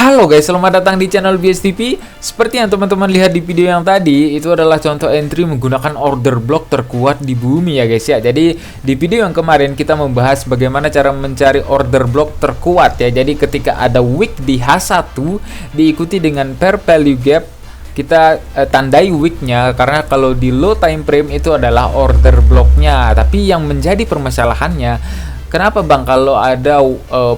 Halo guys, selamat datang di channel BSTP. Seperti yang teman-teman lihat di video yang tadi, itu adalah contoh entry menggunakan order block terkuat di bumi ya guys ya. Jadi di video yang kemarin kita membahas bagaimana cara mencari order block terkuat ya. Jadi ketika ada wick di H1 diikuti dengan pair value gap, kita tandai wicknya, karena kalau di low time frame itu adalah order blocknya. Tapi yang menjadi permasalahannya, kenapa bang kalau ada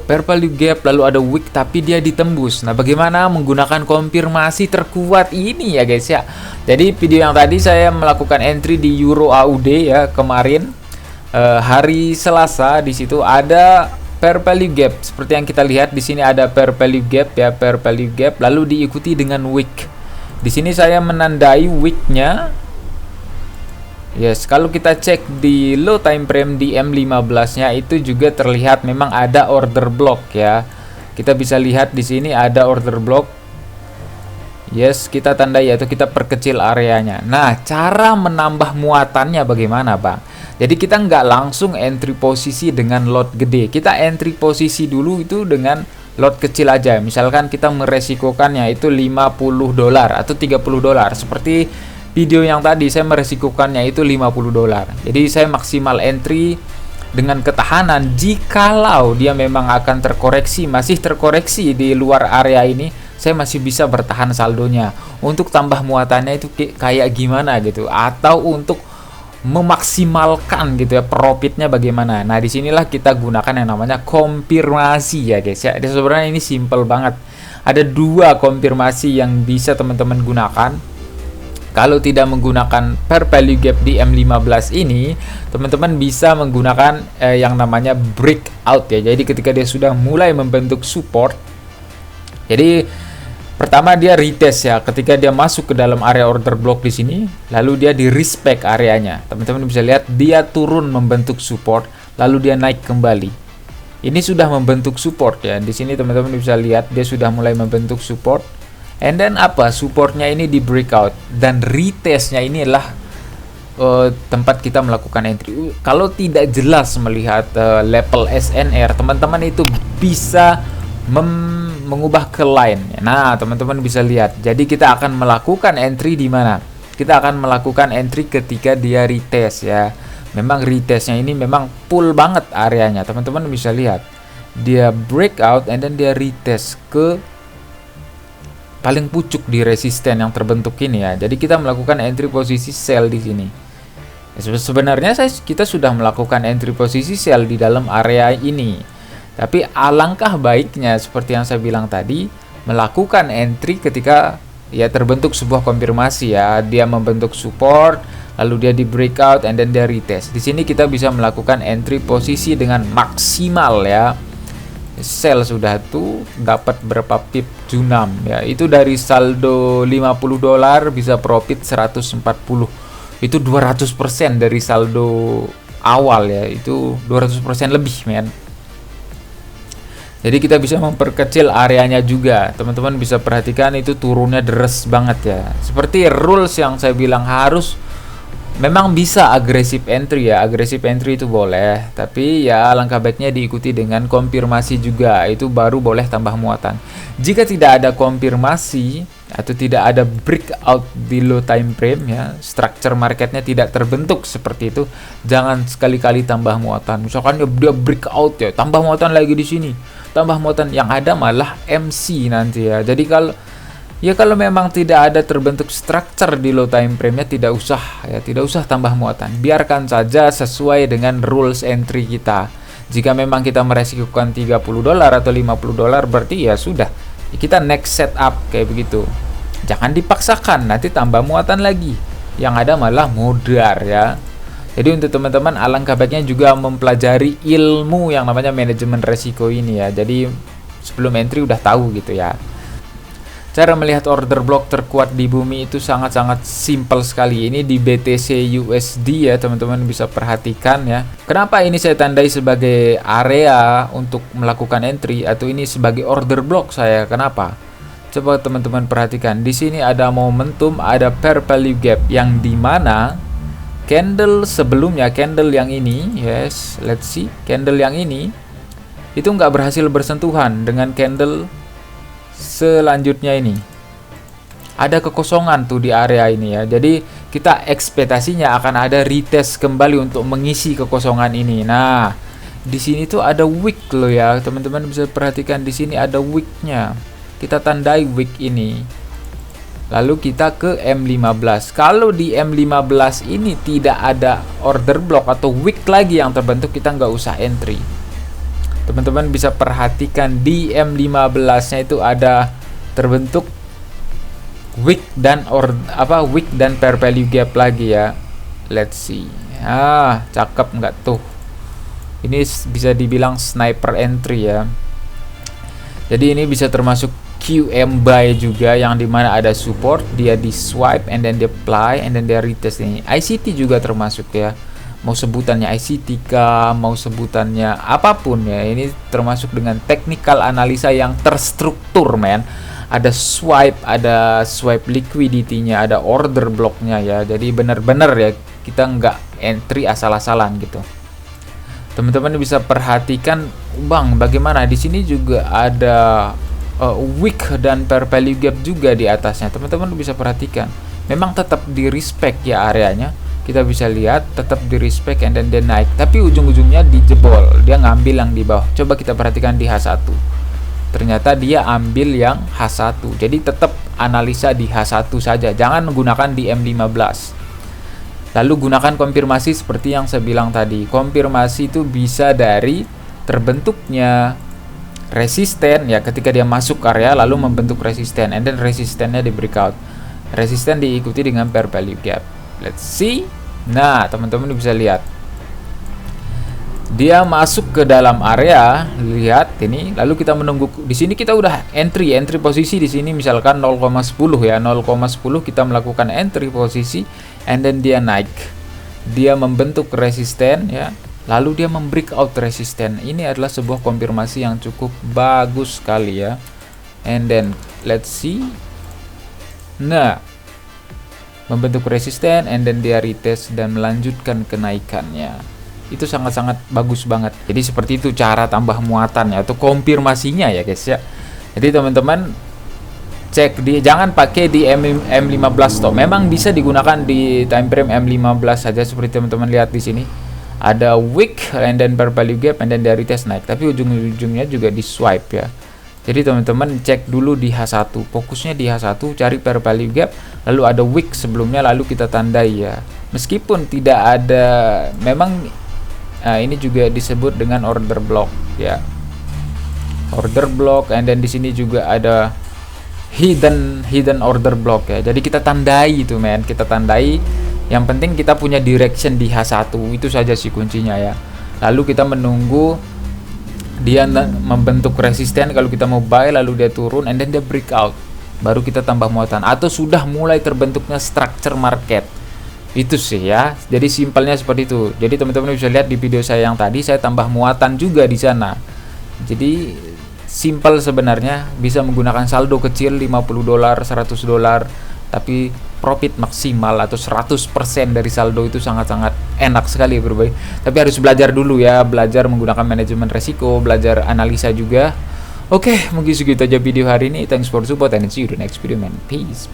pair value gap lalu ada wick tapi dia ditembus? Nah, bagaimana menggunakan konfirmasi terkuat ini ya guys ya. Jadi video yang tadi saya melakukan entry di Euro AUD ya kemarin hari Selasa. Di situ ada pair value gap seperti yang kita lihat di sini, ada pair value gap ya, pair value gap lalu diikuti dengan wick. Di sini saya menandai wicknya. Yes, kalau kita cek di low time frame di M15 nya itu juga terlihat memang ada order block ya. Kita bisa lihat di sini ada order block. Yes, kita tandai atau kita perkecil areanya. Nah, cara menambah muatannya bagaimana bang? Jadi kita nggak langsung entry posisi dengan lot gede. Kita entry posisi dulu itu dengan lot kecil aja. Misalkan kita meresikokannya itu $50 atau $30. Seperti video yang tadi saya meresikokannya itu $50. Jadi saya maksimal entry dengan ketahanan jikalau dia memang akan terkoreksi, masih terkoreksi di luar area ini, saya masih bisa bertahan saldonya. Untuk tambah muatannya itu kayak gimana gitu, atau untuk memaksimalkan gitu ya profitnya bagaimana. Nah, disinilah kita gunakan yang namanya konfirmasi ya guys ya. Jadi sebenarnya ini simple banget. Ada dua konfirmasi yang bisa teman-teman gunakan. Kalau tidak menggunakan pair value gap di M15 ini, teman-teman bisa menggunakan yang namanya breakout ya. Jadi ketika dia sudah mulai membentuk support, jadi pertama dia retest ya, ketika dia masuk ke dalam area order block di sini, lalu dia di respect areanya. Teman-teman bisa lihat dia turun membentuk support, lalu dia naik kembali. Ini sudah membentuk support ya. Di sini teman-teman bisa lihat dia sudah mulai membentuk support. And then apa? Supportnya ini di breakout, dan retestnya ini adalah tempat kita melakukan entry. Kalau tidak jelas melihat level SNR, teman-teman itu bisa mengubah ke line. Nah, teman-teman bisa lihat. Jadi kita akan melakukan entry di mana? Kita akan melakukan entry ketika dia retest ya. Memang retestnya ini memang full banget areanya. Teman-teman bisa lihat. Dia breakout and then dia retest ke paling pucuk di resisten yang terbentuk ini ya. Jadi kita melakukan entry posisi sell di sini. Sebenarnya kita sudah melakukan entry posisi sell di dalam area ini. Tapi alangkah baiknya seperti yang saya bilang tadi, melakukan entry ketika ya terbentuk sebuah konfirmasi ya. Dia membentuk support, lalu dia di breakout and then dia retest. Di sini kita bisa melakukan entry posisi dengan maksimal ya. Sell sudah tuh dapat berapa pip junam ya, itu dari saldo $50 bisa profit 140. Itu 200% dari saldo awal ya, itu 200% lebih men. Jadi kita bisa memperkecil areanya juga. Teman-teman bisa perhatikan itu turunnya deres banget ya. Seperti rules yang saya bilang, harus memang bisa agresif entry ya. Agresif entry itu boleh, tapi ya langkah baiknya diikuti dengan konfirmasi juga. Itu baru boleh tambah muatan. Jika tidak ada konfirmasi atau tidak ada breakout di low time frame ya, structure marketnya tidak terbentuk seperti itu, jangan sekali-kali tambah muatan. Misalkan dia breakout ya, tambah muatan lagi di sini, tambah muatan, yang ada malah MC nanti ya. Jadi kalau memang tidak ada terbentuk structure di low time frame-nya, tidak usah tambah muatan. Biarkan saja sesuai dengan rules entry kita. Jika memang kita meresikokan $30 atau $50, berarti ya sudah, kita next setup kayak begitu. Jangan dipaksakan, nanti tambah muatan lagi. Yang ada malah modar ya. Jadi untuk teman-teman, alangkah baiknya juga mempelajari ilmu yang namanya manajemen resiko ini ya. Jadi sebelum entry udah tahu gitu ya. Cara melihat order block terkuat di bumi itu sangat-sangat simple sekali. Ini di BTC USD ya, teman-teman bisa perhatikan ya. Kenapa ini saya tandai sebagai area untuk melakukan entry atau ini sebagai order block saya? Kenapa? Coba teman-teman perhatikan. Di sini ada momentum, ada pair value gap yang dimana candle sebelumnya, candle yang ini, yes, let's see, candle yang ini itu nggak berhasil bersentuhan dengan candle selanjutnya ini ada kekosongan tuh di area ini ya. Jadi kita ekspektasinya akan ada retest kembali untuk mengisi kekosongan ini. Nah, di sini tuh ada wick loh ya. Teman-teman bisa perhatikan di sini ada wicknya. Kita tandai wick ini. Lalu kita ke M15. Kalau di M15 ini tidak ada order block atau wick lagi yang terbentuk, kita nggak usah entry. Teman-teman bisa perhatikan di M15-nya itu ada terbentuk wick dan wick dan pair value gap lagi ya. Let's see. Cakep nggak tuh? Ini bisa dibilang sniper entry ya. Jadi ini bisa termasuk QM buy juga, yang dimana ada support, dia di swipe and then dia apply and then dia retest ini. ICT juga termasuk ya. Mau sebutannya ICT kah, mau sebutannya apapun ya, ini termasuk dengan technical analisa yang terstruktur men. Ada swipe liquidity-nya, ada order block-nya ya. Jadi benar-benar ya, kita nggak entry asal-asalan gitu. Teman-teman bisa perhatikan, Bang, bagaimana di sini juga ada wick dan pair value gap juga di atasnya. Teman-teman bisa perhatikan, memang tetap di respect ya areanya. Kita bisa lihat tetap di respect and then dia naik, tapi ujung-ujungnya dijebol, dia ngambil yang di bawah. Coba kita perhatikan di H1, ternyata dia ambil yang H1. Jadi tetap analisa di H1 saja, jangan menggunakan di M15. Lalu gunakan konfirmasi seperti yang saya bilang tadi. Konfirmasi itu bisa dari terbentuknya resisten ya, ketika dia masuk area lalu membentuk resisten, and then resistennya di breakout. Resisten diikuti dengan pair value gap. Let's see. Nah, teman-teman bisa lihat dia masuk ke dalam area, lihat ini. Lalu kita menunggu di sini, kita udah entry posisi di sini misalkan 0,10 ya, 0,10 kita melakukan entry posisi, and then dia naik. Dia membentuk resisten ya. Lalu dia membreakout resisten. Ini adalah sebuah konfirmasi yang cukup bagus sekali ya. And then let's see. Nah, membentuk resisten and then dia retest dan melanjutkan kenaikannya. Itu sangat-sangat bagus banget. Jadi seperti itu cara tambah muatan ya, atau konfirmasinya ya guys ya. Jadi teman-teman cek jangan pakai di M15 stop. Memang bisa digunakan di time frame M15 saja, seperti teman-teman lihat di sini. Ada wick and then pair value gap and then dari retest naik, tapi ujung-ujungnya juga di swipe ya. Jadi teman-teman cek dulu di H1, fokusnya di H1, cari pair value gap, lalu ada wick sebelumnya, lalu kita tandai ya. Meskipun tidak ada, memang ini juga disebut dengan order block ya. Order block, and then di sini juga ada hidden order block ya. Jadi kita tandai itu men, kita tandai. Yang penting kita punya direction di H1, itu saja sih kuncinya ya. Lalu kita menunggu dia membentuk resisten, kalau kita mau buy lalu dia turun and then dia breakout, baru kita tambah muatan, atau sudah mulai terbentuknya structure market. Itu sih ya. Jadi simpelnya seperti itu. Jadi teman-teman bisa lihat di video saya yang tadi, saya tambah muatan juga di sana. Jadi simple sebenarnya, bisa menggunakan saldo kecil $50, $100, tapi profit maksimal atau 100% dari saldo itu sangat-sangat enak sekali berbaik. Tapi harus belajar dulu ya, belajar menggunakan manajemen resiko, belajar analisa juga. Oke, mungkin segitu aja video hari ini. Thanks for support and see you in the next video man. Peace.